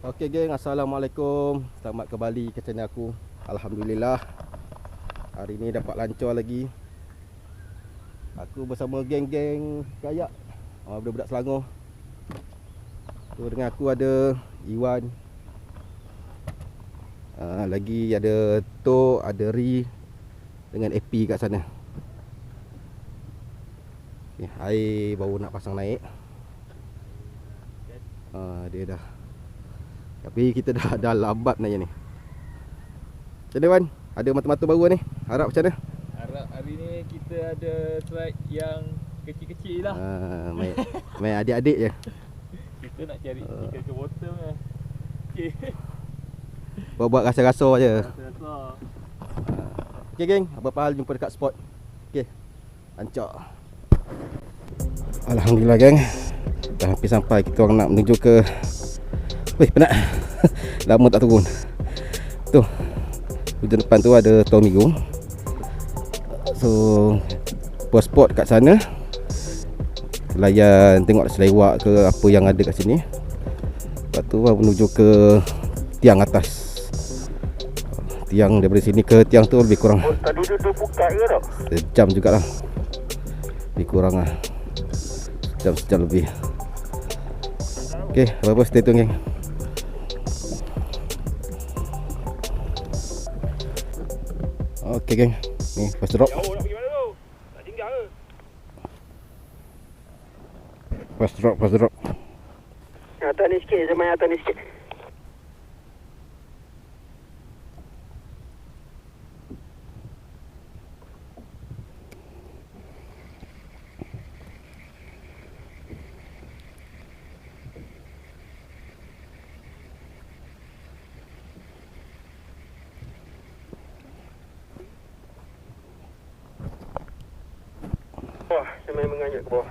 Okey geng, Assalamualaikum. Selamat kembali ke channel aku. Alhamdulillah, hari ni dapat lancar lagi. Aku bersama geng-geng kayak budak-budak Selangor. Tu dengan aku ada Iwan, lagi ada Tok, ada Ri dengan AP kat sana. Ni air baru nak pasang naik. Dia dah. Tapi kita dah lambat naiknya ni. Macam mana Wan? Ada mata-mata baru ni. Harap macam mana? Harap hari ni kita ada slide yang kecil-kecil lah. Main adik-adik je. Kita nak cari ikan ke bottom lah. Okay. Buat rasa-rasa je. Rasa-rasa. Okay geng, apa hal jumpa dekat spot. Okay, lancar. Alhamdulillah geng, dah hampir sampai. Kita orang nak menuju ke penat. Lama tak turun. Tu hujung depan tu ada Tomigo. So pos spot kat sana, layan tengok selewak ke apa yang ada kat sini. Lepas tu menuju ke tiang atas. Tiang daripada sini ke tiang tu lebih kurang tadi tu buka ke tak? sejam jugalah. Lebih kurang lah sejam lebih. Okay, apa-apa stay tune geng. Okay geng, ni first drop. Jauh nak pergi mana tu? Nak tinggal ke? First drop. Atas ni sikit, saya main atas ni sikit. Wah, saya main menganyut ke bawah.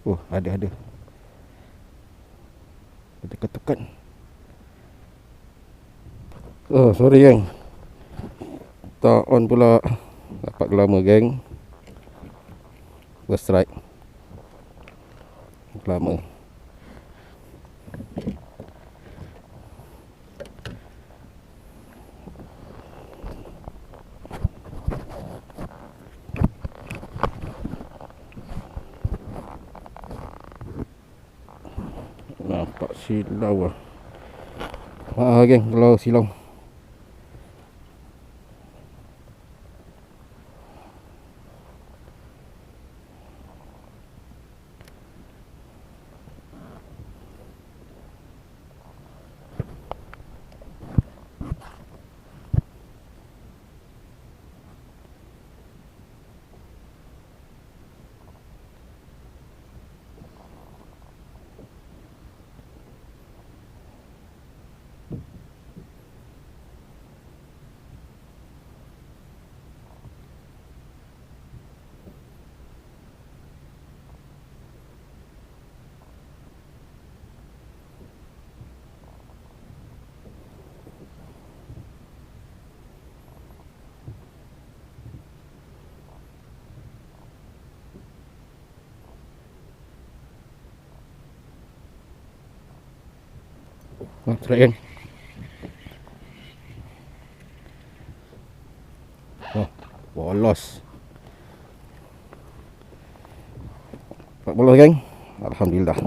Oh, ada. Ketuk-ketukan. Oh, sorry geng. Tak on pula. Dapat lama geng. First strike. Lama. Nampak silau lah. Geng, kalau silau. Strike geng. Oh, bolos. 40 geng. Alhamdulillah.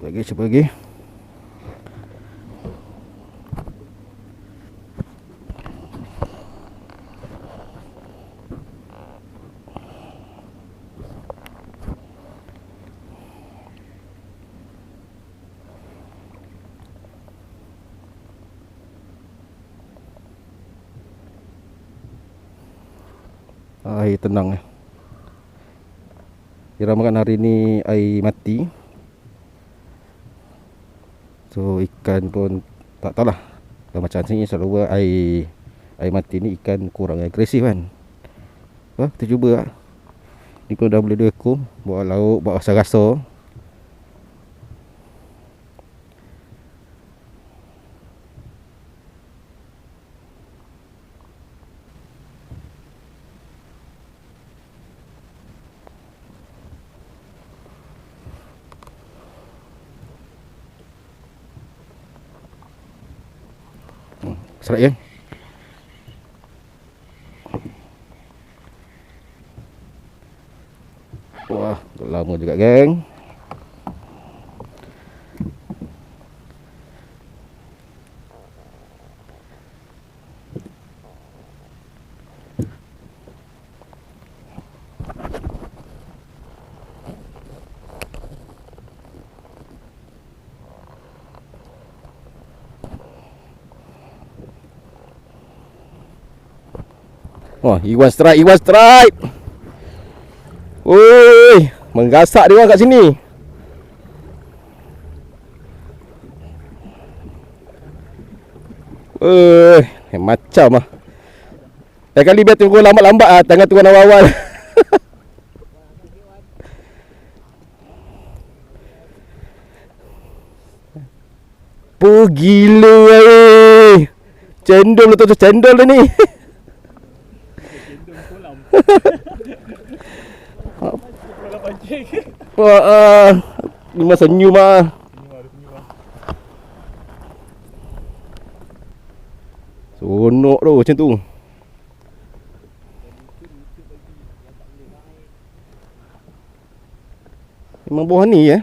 Cuba lagi. Air tenang. Diramalkan hari ni air mati. So ikan pun tak tahulah. Kalau macam sini selalu air mati ni ikan kurang agresif kan. Kita cuba lah. Ni pun dah boleh 2 ekor. Bawa lauk, bawa rasa-rasa. Serat ya. Wah, lama juga geng. Wah, Iwan strike, Iwan strike. Oi, menggasak dia orang kat sini. Macam ah. Kali biar tunggu lambat-lambat ah, tangan turun awal-awal. Gila weh. Cendol tu cendol dah ni. Wah, memang senyum ah. Seronok tu macam tu. Memang buah ni ya.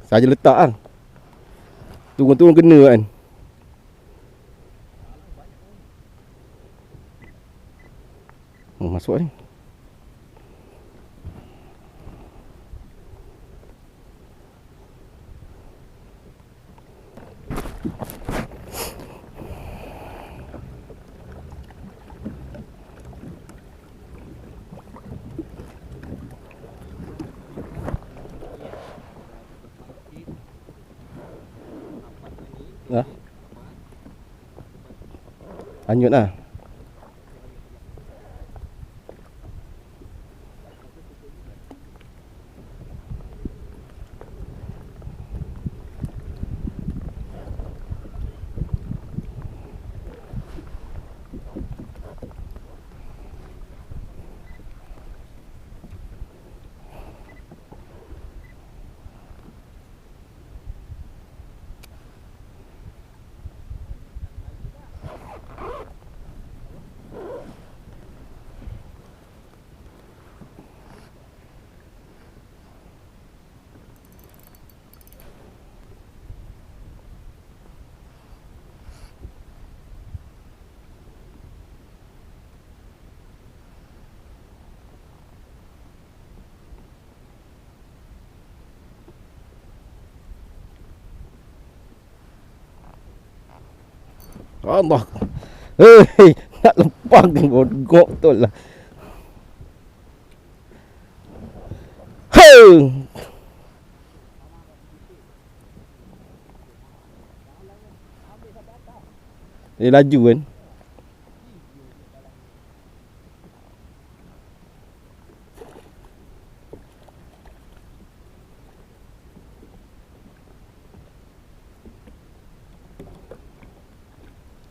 Saja letak kan. Turun-turun kena kan. Masuk ni. Hanyut lah. Allah. Hei, nak lempang bodgok betul lah. Hei. Dia laju kan.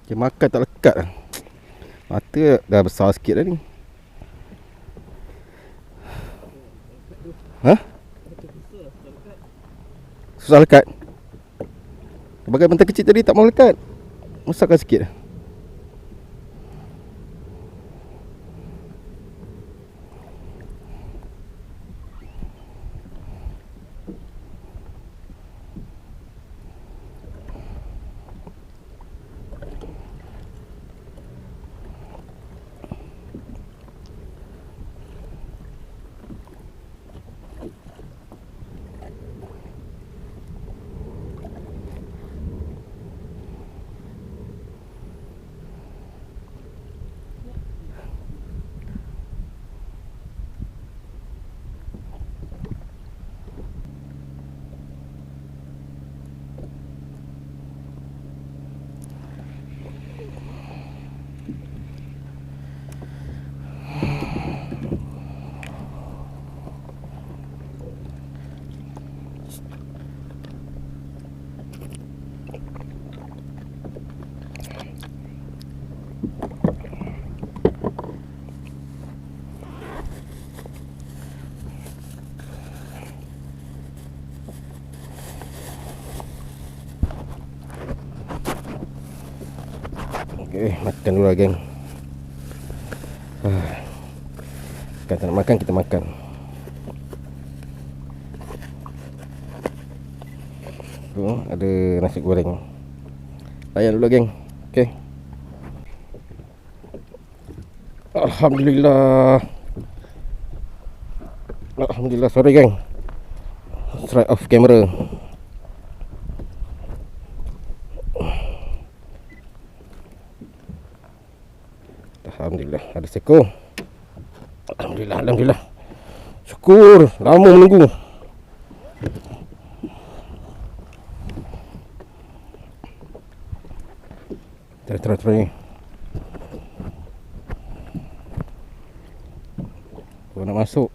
Dia makan tak lekat lah. Mata dah besar sikit dah ni. Ha? Susah lekat. Bagai bentang kecil tadi tak mau lekat. Besarkan sikit. makan dulu lah, geng. Kan tak nak makan, kita makan. Ada nasi goreng. Layan dulu, geng. Okay. Alhamdulillah. Alhamdulillah. Sorry, geng, straight off camera. Alhamdulillah, ada seko. Alhamdulillah, alhamdulillah. Syukur, lama menunggu. Terus ni. Kau nak masuk.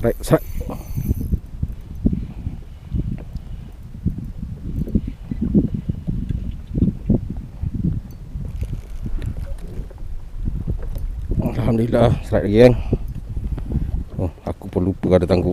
Serai. Alhamdulillah, serai lagi, kan. Oh, aku pun lupa ada tangguh.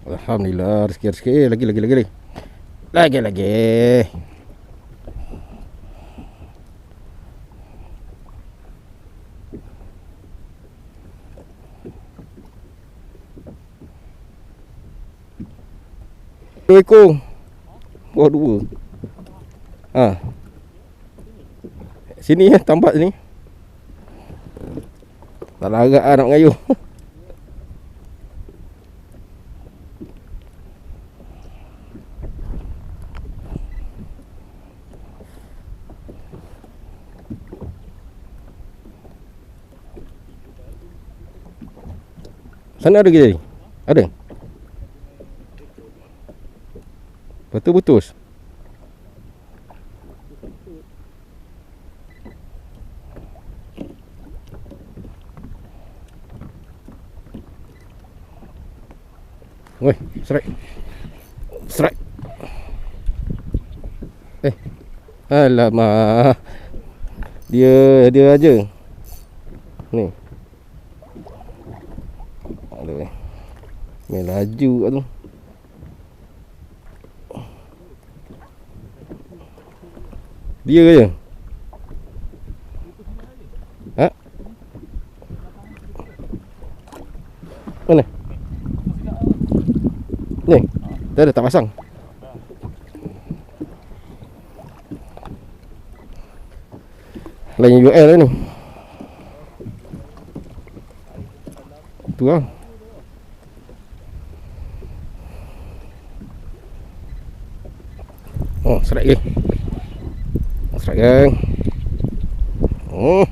Alhamdulillah, rezeki. Lagi. Dua ekor. Oh, dua. Sini ya, tampak sini. Tak larat nak mengayuh. Sana ada ke? Ada? Putus. Woi, serai. Alamak. Dia aja. Ni. Aduh. Main laju kat tu. Dia je. Mana? Ni. Tak pasang. Lain UL lah ni. Tu lah. Oh, strike geng. Strike geng. Oh,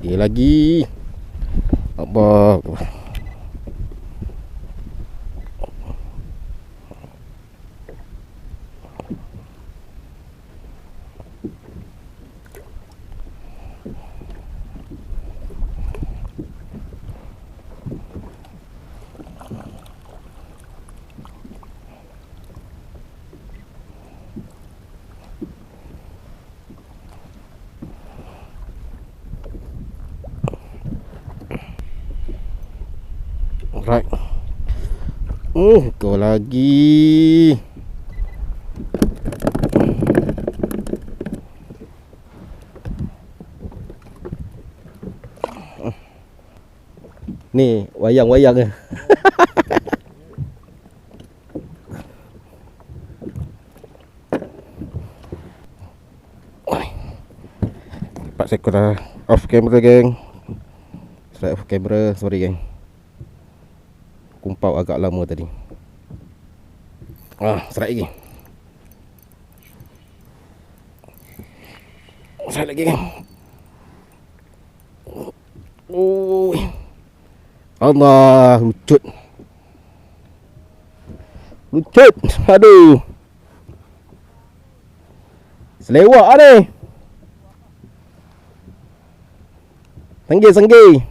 dia lagi. Apa? Alright. Kau lagi. Ni wayang-wayang ke. Pak saya dah off camera geng. Strike off camera, sorry geng. Kumpau agak lama tadi. Strike lagi. Strike lagi geng. Oh. Allah, lucut. Lucut. Aduh. Selewak lah ni. Sanggih.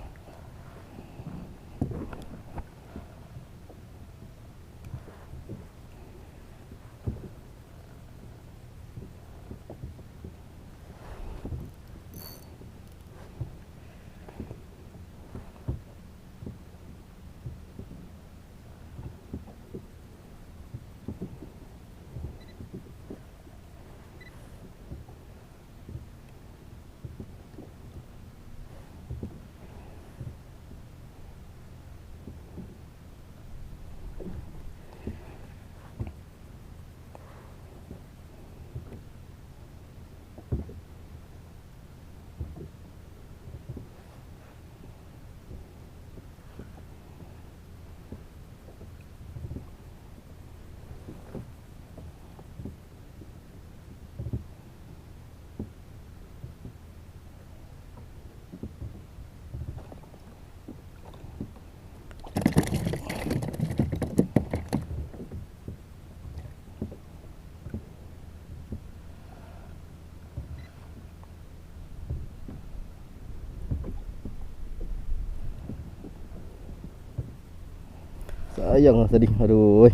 Sayang lah tadi. Aduh.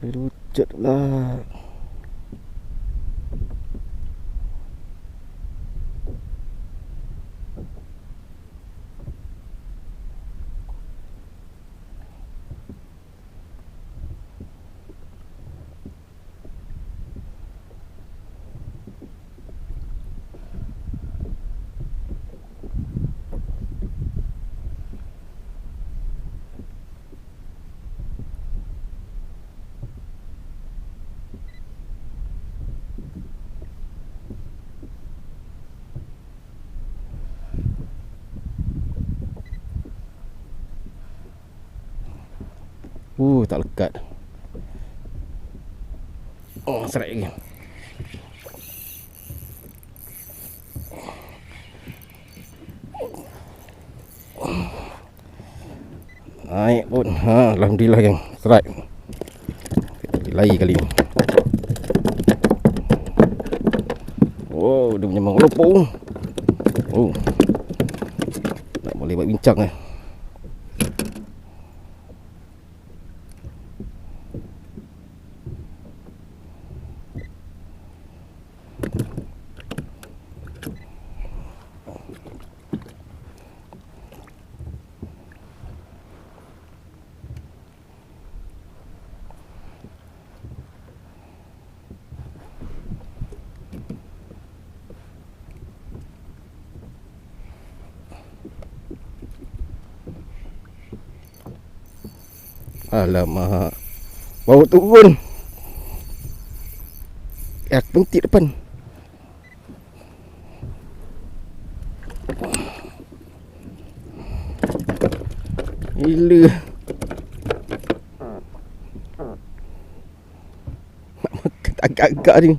Lucut lah. Tak lekat. Strike lagi. Naik pun. Alhamdulillah yang strike. Lagi kali ni. Oh, dia punya mengelopong. Oh. Tak boleh buat bincang eh. Alamak. Bawa turun. Pentit depan. Gila. Agak-agak ni.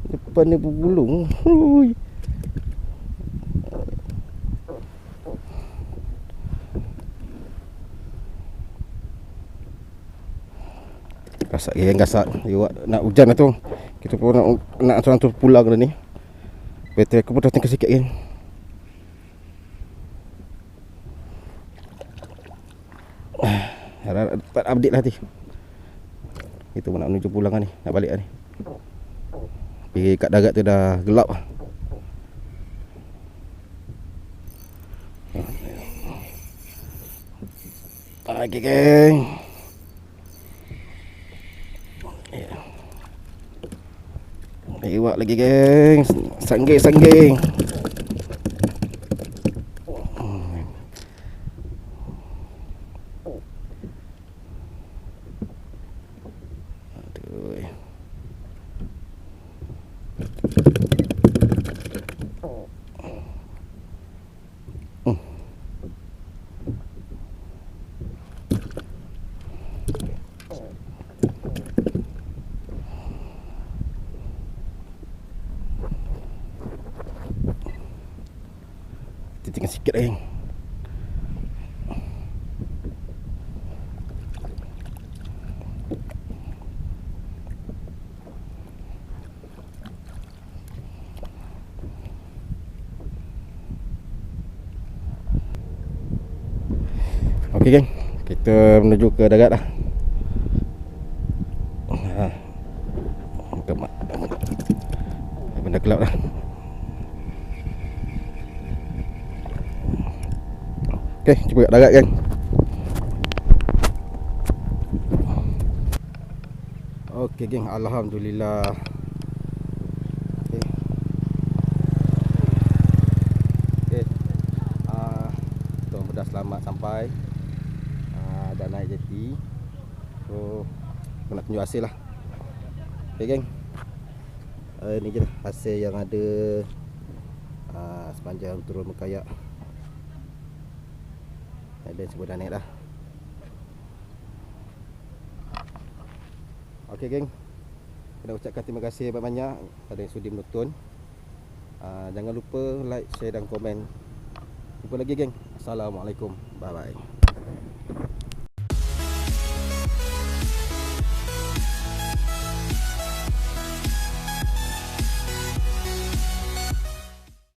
Depan ni berbulung. Hui. Gasak geng, gasak. Iwak nak hujan lah tu. Kita pun nak seorang tu pulang dah ni. Bateri aku pun dah tinggal sikit geng. Harap dapat update lah nanti. Kita pun nak menuju pulang lah ni. Nak balik lah ni. Pergi kat darat tu dah gelap lah. Okay geng. Iwak lagi geng. Sanggeng. Aduh. Tinggal sikit lagi. Okey geng, kita menuju ke darat dah. Benda gelap dah. Okey, cuba kat darat geng. Okey geng, alhamdulillah. Okey. Okey. Tuan dah selamat sampai. Dah naik jeti. So, aku nak tunjuk hasil lah. Okey geng. Ni je lah hasil yang ada sepanjang turun berkayak. Dan semua dah naik dah. Okey geng, kena ucapkan terima kasih banyak-banyak pada yang sudi menonton. Jangan lupa like, share dan komen. Jumpa lagi geng. Assalamualaikum. Bye bye.